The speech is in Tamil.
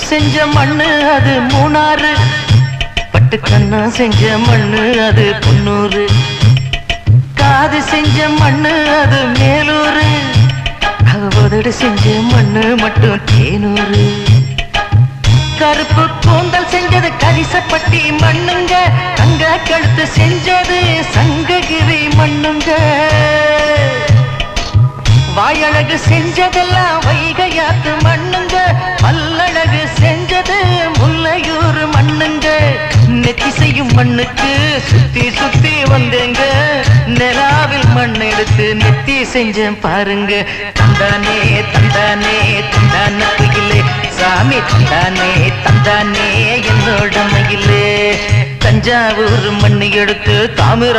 செஞ்ச மண்ணு அது மூணாறு, பட்டுக்கண்ணா செஞ்ச மண்ணு அது பொன்னூறு, காது செஞ்ச மண்ணு அது மேலூரு, அவதடு செஞ்ச மண்ணு மட்டும் தேனூரு. கருப்பு கூந்தல் செஞ்சது கரிசப்பட்டி மண்ணுங்க, தங்க கழுத்து செஞ்சது சங்ககிரி மண்ணுங்க, வாயழகு செஞ்சதெல்லாம் வைகையாத்து மண்ணுங்க, பல்லழகு செஞ்சது முல்லையூர் மண்ணுங்க. நெத்தி செய்யும் மண்ணுக்கு சுத்தி சுத்தி வந்தேங்க, நிலாவில் மண் எடுத்து நெத்தி செஞ்சேன் பாருங்க. தந்தானே தந்தானே தந்தான குயிலே சாமி, தந்தானே தந்தானே என்னோட மயிலே, தஞ்சாவூர் மண்ணு எடுத்து தாமிர